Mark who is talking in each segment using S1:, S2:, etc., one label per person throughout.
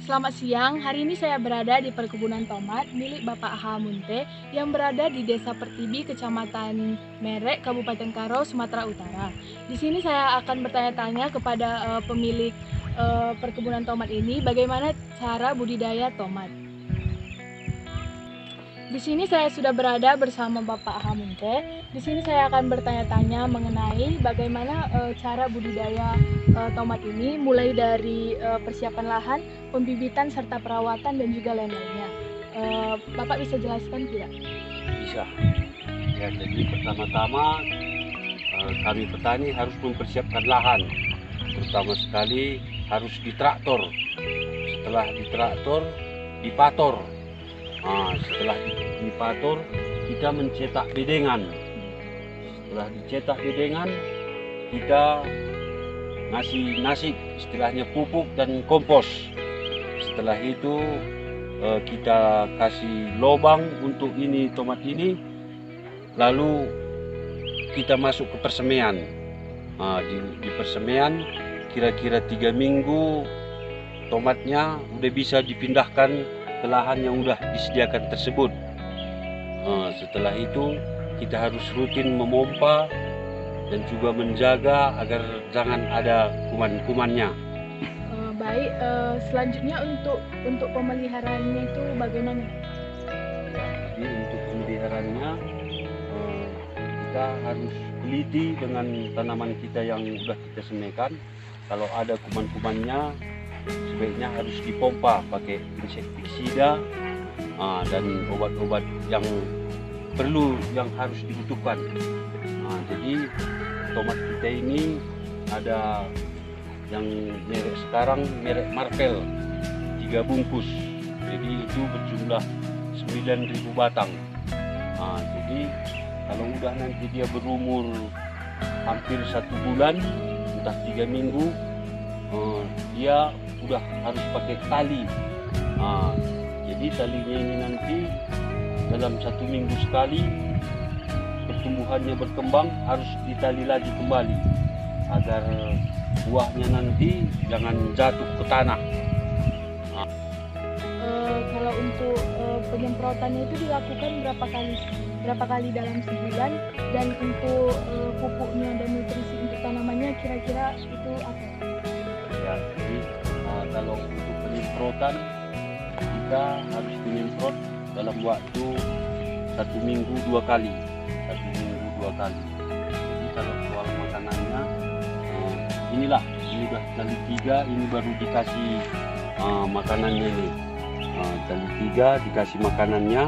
S1: Selamat siang, hari ini saya berada di perkebunan tomat milik Bapak H. Munte yang berada di Desa Pertibi, Kecamatan Merek, Kabupaten Karo, Sumatera Utara. Di sini saya akan bertanya-tanya kepada pemilik perkebunan tomat ini bagaimana cara budidaya tomat. Di sini saya sudah berada bersama Bapak H. Munte. Di sini saya akan bertanya-tanya mengenai bagaimana cara budidaya tomat ini, mulai dari persiapan lahan, pembibitan serta perawatan dan juga lain-lainnya. Bapak bisa jelaskan tidak?
S2: Bisa. Ya, jadi pertama-tama kami petani harus mempersiapkan lahan. Terutama sekali harus ditraktor. Setelah ditraktor, dipator. Setelah dipator, kita mencetak bedengan. Setelah dicetak bedengan, kita ngasih nasi, istilahnya pupuk dan kompos. Setelah itu kita kasih lubang untuk ini tomat ini, lalu kita masuk ke persemaian. Di persemaian kira-kira 3 minggu tomatnya udah bisa dipindahkan ke lahan yang udah disediakan tersebut. Setelah itu kita harus rutin memompa dan juga menjaga agar jangan ada kuman-kumannya.
S1: Baik, selanjutnya untuk pemeliharaannya itu bagaimana?
S2: Jadi untuk pemeliharaannya kita harus teliti dengan tanaman kita yang sudah kita semaikan. Kalau ada kuman-kumannya, sebaiknya harus dipompa pakai insektisida dan obat-obat yang perlu, yang harus dibutuhkan. Jadi tomat kita ini ada yang merek sekarang, merek Marvel 3 bungkus, jadi itu berjumlah 9.000 batang. Jadi kalau udah nanti dia berumur hampir 1 bulan, entah 3 minggu, dia udah harus pakai tali. Jadi talinya ini nanti dalam 1 minggu sekali pertumbuhannya berkembang, harus ditali lagi kembali agar buahnya nanti jangan jatuh ke tanah.
S1: Kalau untuk penyemprotannya itu dilakukan berapa kali dalam sebulan, dan untuk pupuknya dan nutrisi untuk tanamannya kira-kira itu apa?
S2: Ya, jadi kalau untuk penyemprotan kita harus menyemprot dalam waktu 1 minggu 2 kali. 1 minggu 2 kali. Jadi kalau soal makanannya, inilah, ini udah kali 3, ini baru dikasih makanannya ini. Kali 3 dikasih makanannya,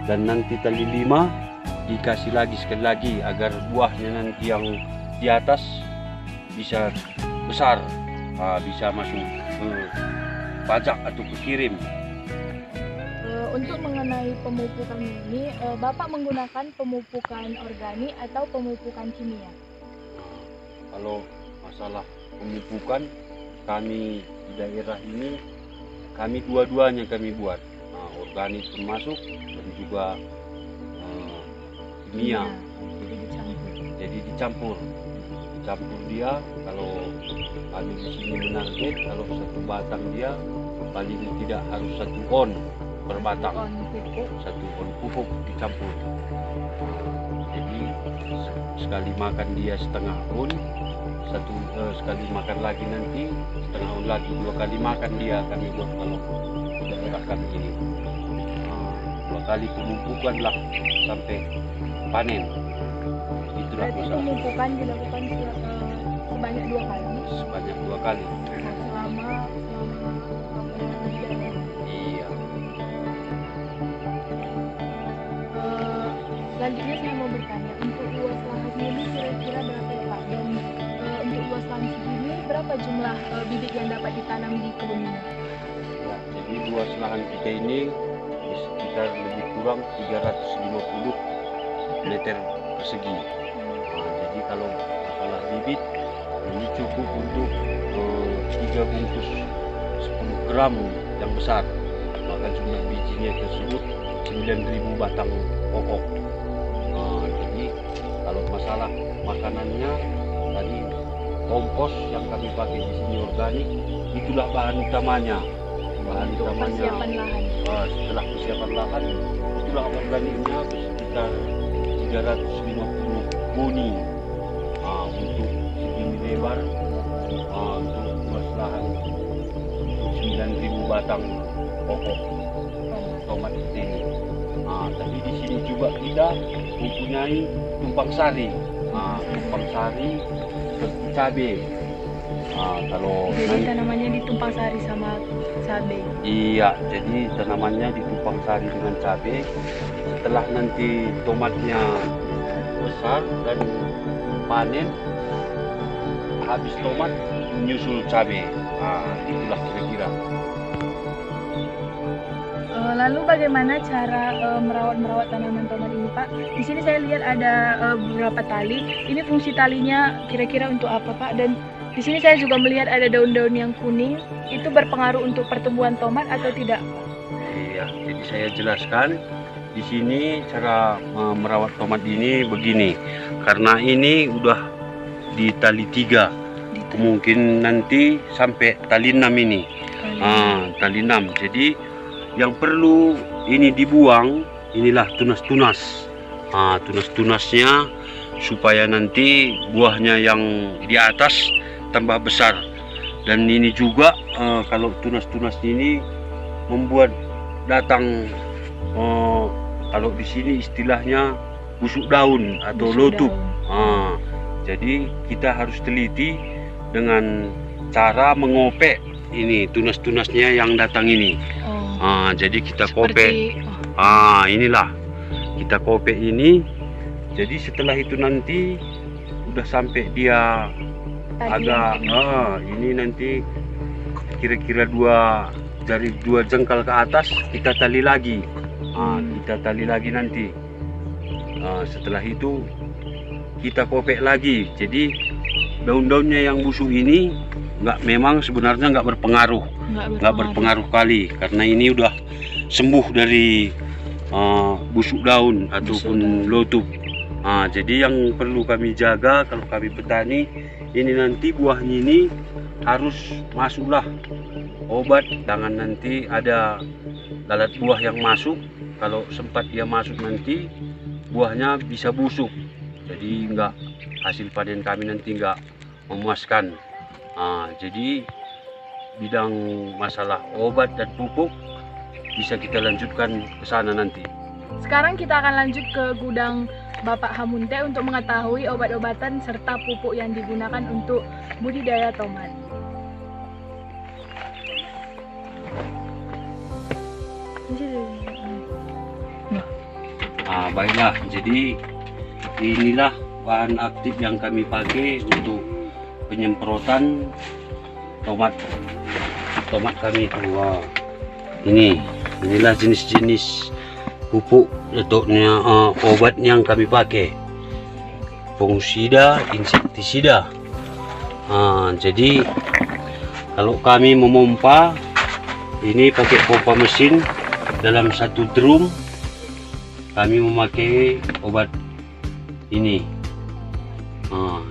S2: dan nanti kali 5 dikasih lagi sekali lagi agar buahnya nanti yang di atas bisa besar, bisa masuk ke pajak atau ke kirim.
S1: Untuk mengenai pemupukan ini, Bapak menggunakan pemupukan organik atau pemupukan kimia?
S2: Kalau masalah pemupukan, kami di daerah ini, kami dua-duanya kami buat, organik termasuk dan juga kimia. Jadi dicampur dia. Kalau kami di sini menarget, kalau 1 batang dia paling tidak harus 1 on per batang, 1 on pupuk dicampur. Jadi sekali makan dia setengah on, sekali makan lagi nanti setengah on lagi, 2 kali makan dia kami buat kalau daerah kami ini. 2 kali pemupukan lah sampai panen. Itulah
S1: Berarti
S2: masalah.
S1: pemupukan dilakukan sebanyak 2 kali?
S2: Sebanyak 2 kali.
S1: Selama
S2: Iya.
S1: Selanjutnya saya mau bertanya, untuk luas lahan ini kira-kira berapa ya Pak? Dan untuk luas lahan segini berapa jumlah bibit yang dapat ditanam di kebun ini?
S2: Ya, jadi luas lahan kita ini sekitar lebih kurang 350 meter persegi. Jadi kalau masalah bibit ini cukup untuk 3 bungkus 10 gram yang besar. Maka jumlah bijinya tersebut 9.000 batang pokok. Jadi kalau masalah makanannya tadi, kompos yang kami pakai di sini organik, itulah bahan utamanya. bahan
S1: untuk
S2: utamanya
S1: persiapan lahan.
S2: setelah persiapan lahan itulah organiknya sekitar 350 boni untuk segini lebar, untuk luas lahan untuk 9.000 batang pokok tomat ini. Tapi di sini juga kita mempunyai tumpang sari, seperti cabai. Kalau
S1: Jadi tanamannya ditumpang sari sama cabai.
S2: iya, jadi tanamannya ditumpang sari dengan cabai. Setelah nanti tomatnya besar dan panen, habis tomat menyusul cabai. Itulah kira-kira.
S1: Lalu bagaimana cara merawat tanaman tomat ini, Pak? Di sini saya lihat ada beberapa tali. Ini fungsi talinya kira-kira untuk apa, Pak? Dan di sini saya juga melihat ada daun-daun yang kuning. Itu berpengaruh untuk pertumbuhan tomat atau tidak?
S2: Iya, jadi saya jelaskan di sini cara merawat tomat ini begini. Karena ini udah di tali 3, mungkin nanti sampai tali 6 ini. Tali 6. Jadi yang perlu ini dibuang, inilah tunas-tunas. Tunas-tunasnya supaya nanti buahnya yang di atas tambah besar. Dan ini juga kalau tunas-tunas ini membuat datang kalau di sini istilahnya busuk daun atau lotup. Jadi kita harus teliti dengan cara mengopek ini tunas-tunasnya yang datang ini. Jadi kita kopek. Inilah kita kopek ini. Jadi setelah itu nanti udah sampai dia agak ini nanti kira-kira dari 2 jengkal ke atas kita tali lagi. Kita tali lagi nanti. Setelah itu kita kopek lagi. Jadi daun-daunnya yang busuk ini memang sebenarnya nggak berpengaruh kali, karena ini udah sembuh dari busuk daun ataupun lotup. Jadi yang perlu kami jaga kalau kami petani ini nanti buahnya ini harus masuklah obat, jangan nanti ada lalat buah yang masuk. Kalau sempat dia masuk nanti buahnya bisa busuk, jadi hasil panen kami nanti nggak memuaskan. Jadi bidang masalah obat dan pupuk bisa kita lanjutkan ke sana nanti.
S1: Sekarang kita akan lanjut ke gudang Bapak Hamunte untuk mengetahui obat-obatan serta pupuk yang digunakan untuk budidaya tomat.
S2: Baiklah, jadi inilah bahan aktif yang kami pakai untuk penyemprotan tomat kami itu. Inilah jenis-jenis pupuk letaknya, obat yang kami pakai, fungisida, insektisida. Jadi kalau kami memompa ini pakai pompa mesin dalam 1 drum, kami memakai obat ini.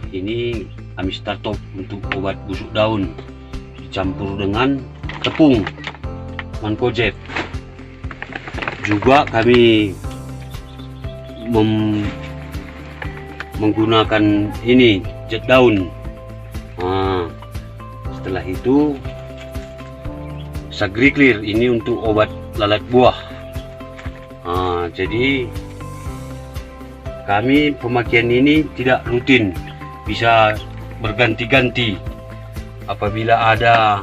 S2: Ini kami start untuk obat busuk daun dicampur dengan tepung mancozeb. Juga kami menggunakan ini jet daun. Setelah itu Sagriclear, ini untuk obat lalat buah. Jadi kami pemakaian ini tidak rutin, bisa berganti-ganti. Apabila ada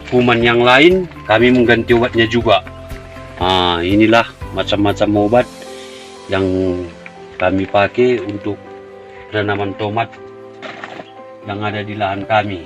S2: kuman yang lain, kami mengganti obatnya juga. Inilah macam-macam obat yang kami pakai untuk tanaman tomat yang ada di lahan kami.